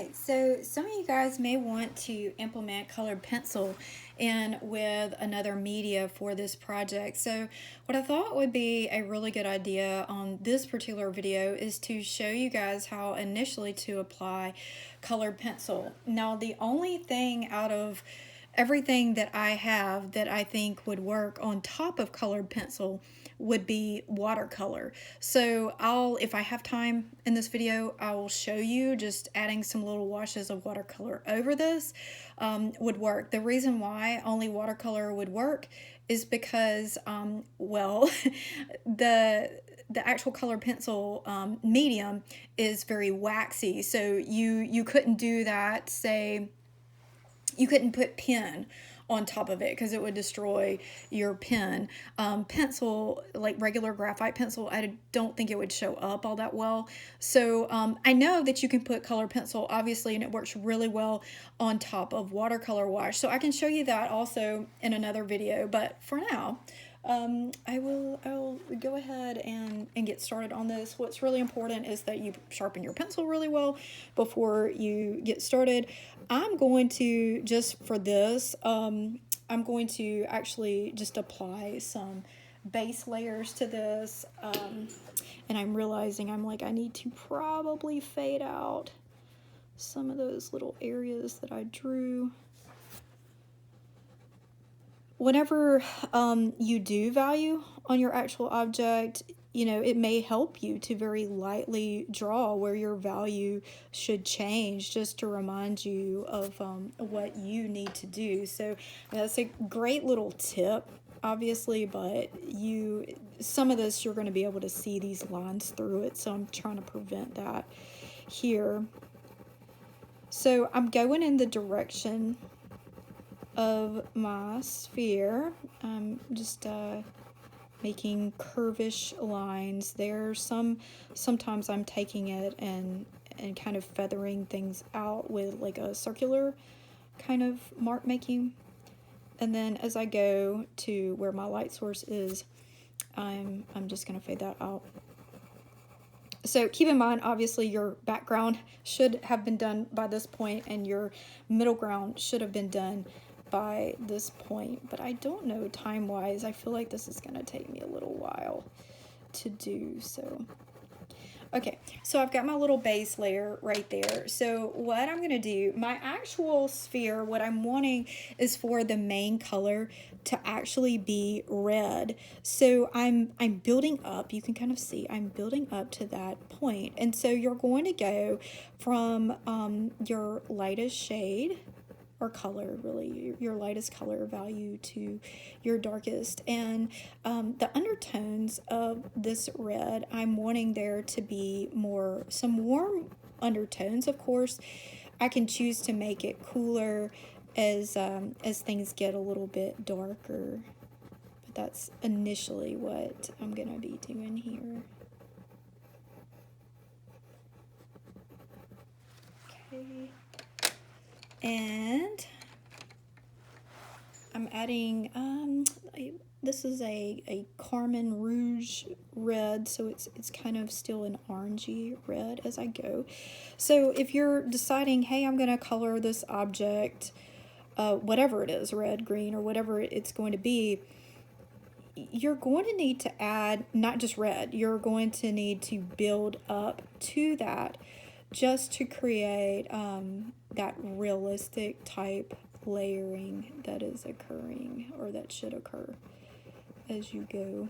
Alright, so some of you guys may want to implement colored pencil in with another media for this project. So what I thought would be a really good idea on this particular video is to show you guys how initially to apply colored pencil. Now the only thing out of everything that I have that I think would work on top of colored pencil would be watercolor. So if I have time in this video, I will show you just adding some little washes of watercolor over this would work. The reason why only watercolor would work is because, well, the actual colored pencil medium is very waxy. So you couldn't do that, say, you couldn't put pen on top of it because it would destroy your pen. Pencil, like regular graphite pencil, I don't think it would show up all that well. So I know that you can put color pencil, obviously, and it works really well on top of watercolor wash. So I can show you that also in another video. But for now, I will go ahead and get started on this. What's really important is that you sharpen your pencil really well before you get started. I'm going to, just for this, I'm going to actually just apply some base layers to this, and I'm realizing I need to probably fade out some of those little areas that I drew. Whenever you do value on your actual object, you know, it may help you to very lightly draw where your value should change, just to remind you of what you need to do. So that's a great little tip, obviously, but some of this you're going to be able to see these lines through it, so I'm trying to prevent that here. So I'm going in the direction of my sphere. I'm just making curvish lines there. Sometimes I'm taking it and kind of feathering things out with like a circular kind of mark making. And then as I go to where my light source is, I'm just gonna fade that out. So keep in mind, obviously, your background should have been done by this point, and your middle ground should have been done by this point, but I don't know time-wise. I feel like this is going to take me a little while to do. So okay, so I've got my little base layer right there. So what I'm going to do, my actual sphere, what I'm wanting is for the main color to actually be red. So I'm building up. You can kind of see I'm building up to that point. And so you're going to go from your lightest shade, or color, really, your lightest color value, to your darkest. And the undertones of this red, I'm wanting there to be some warm undertones. Of course, I can choose to make it cooler as things get a little bit darker, but that's initially what I'm gonna be doing here. Okay. And I'm adding, this is a Carmen Rouge red, so it's kind of still an orangey red as I go. So if you're deciding, hey, I'm going to color this object, whatever it is, red, green, or whatever it's going to be, you're going to need to add not just red, you're going to need to build up to that just to create that realistic type layering that is occurring, or that should occur as you go.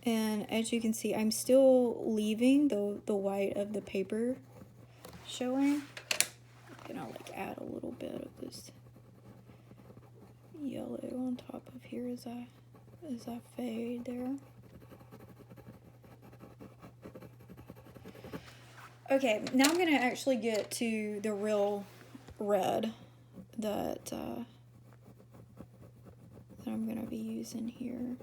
And as you can see, I'm still leaving the white of the paper showing. I'm gonna add a little bit of this yellow on top of here as I fade there. Okay, now I'm gonna actually get to the real red that I'm gonna be using here.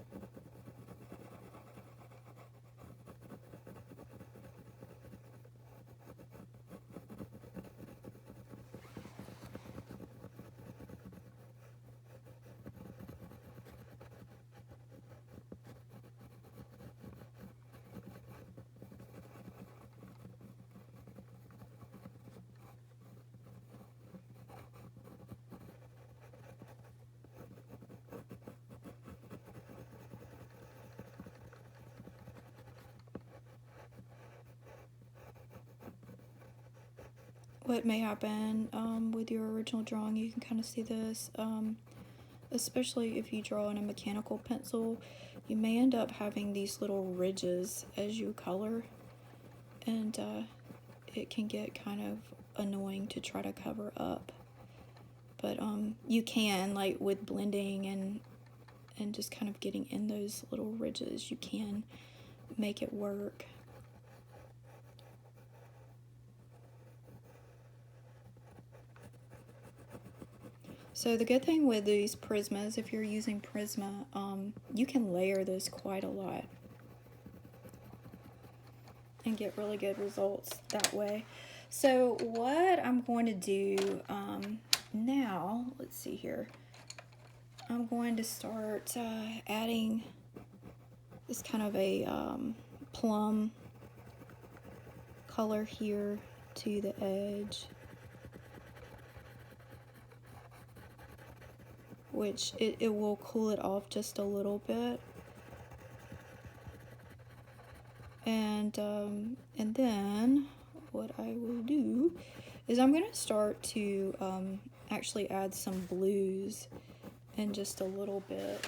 what may happen with your original drawing, you can kind of see this, especially if you draw in a mechanical pencil, you may end up having these little ridges as you color, and it can get kind of annoying to try to cover up. But you can, like with blending and just kind of getting in those little ridges, you can make it work. So the good thing with these Prismas, if you're using Prisma, you can layer this quite a lot and get really good results that way. So what I'm going to do now, let's see here, I'm going to start adding this kind of a plum color here to the edge, which it will cool it off just a little bit. And then what I will do is I'm going to start to actually add some blues in just a little bit.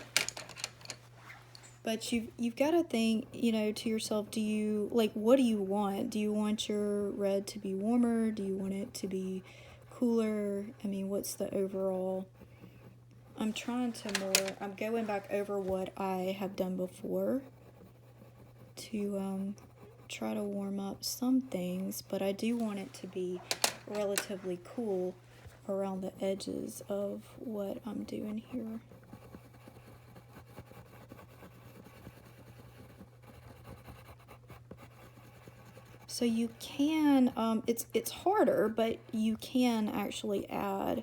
But you've got to think, you know, to yourself, do you, like, what do you want? Do you want your red to be warmer? Do you want it to be cooler? I mean, what's the overall? I'm going back over what I have done before to try to warm up some things, but I do want it to be relatively cool around the edges of what I'm doing here. So you can, it's harder, but you can actually add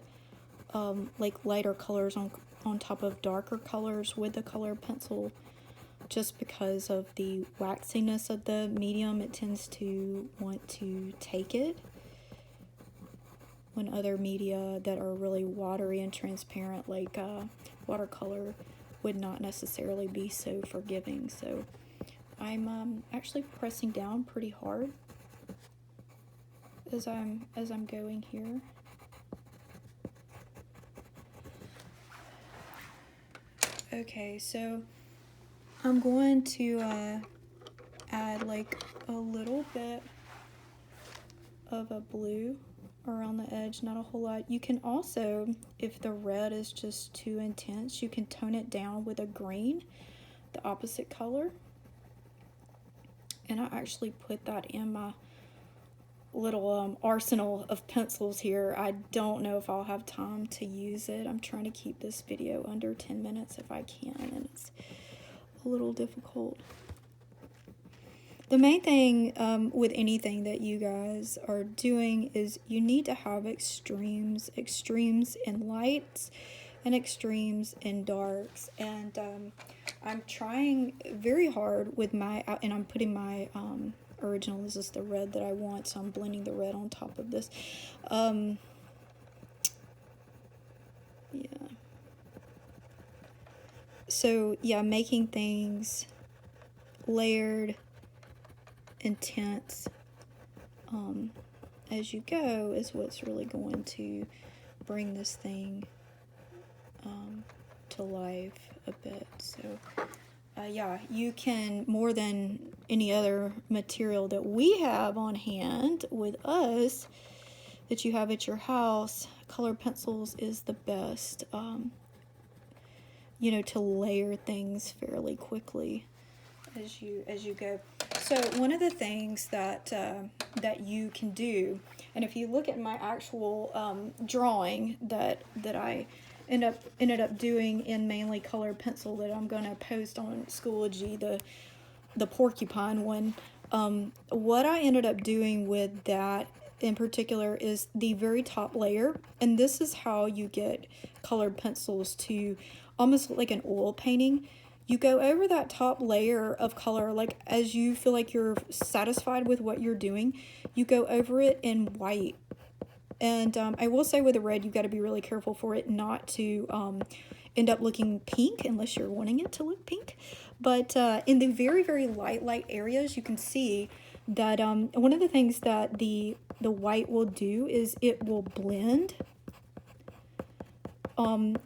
like lighter colors on top of darker colors with the colored pencil, just because of the waxiness of the medium. It tends to want to take it, when other media that are really watery and transparent, like watercolor, would not necessarily be so forgiving. So I'm actually pressing down pretty hard as I'm going here. Okay, so I'm going to add like a little bit of a blue around the edge, not a whole lot. You can also, if the red is just too intense, you can tone it down with a green, the opposite color. And I actually put that in my little arsenal of pencils here. I don't know if I'll have time to use it. I'm trying to keep this video under 10 minutes if I can, and it's a little difficult. The main thing with anything that you guys are doing is you need to have extremes in lights and extremes in darks. And I'm trying very hard with my, and I'm putting my original, this is the red that I want, so I'm blending the red on top of this. Yeah. So yeah, making things layered, intense as you go is what's really going to bring this thing to life a bit. So yeah, you can, more than any other material that we have on hand with us that you have at your house, colored pencils is the best, you know, to layer things fairly quickly as you go. So one of the things that that you can do, and if you look at my actual drawing that I ended up doing in mainly colored pencil that I'm going to post on Schoology, the porcupine one, what I ended up doing with that in particular is the very top layer, and this is how you get colored pencils to almost look like an oil painting. You go over that top layer of color, like as you feel like you're satisfied with what you're doing, you go over it in white. And I will say with the red, you've got to be really careful for it not to end up looking pink unless you're wanting it to look pink. But in the very, very light areas, you can see that one of the things that the white will do is it will blend,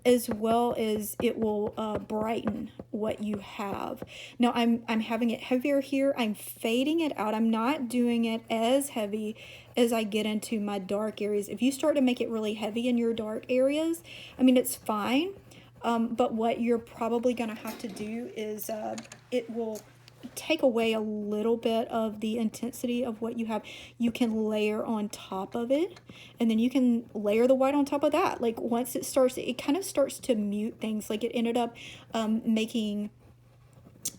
as well as it will brighten what you have. Now I'm having it heavier here. I'm fading it out. I'm not doing it as heavy as I get into my dark areas. If you start to make it really heavy in your dark areas, I mean, it's fine. But what you're probably going to have to do is it will take away a little bit of the intensity of what you have. You can layer on top of it, and then you can layer the white on top of that. Like once it starts, it kind of starts to mute things. Like it ended up making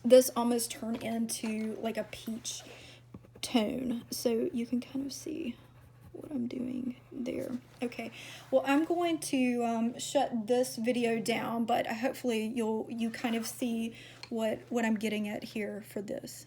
this almost turn into like a peach tone. So you can kind of see what I'm doing there. Okay, well, I'm going to shut this video down, but hopefully you kind of see what I'm getting at here for this.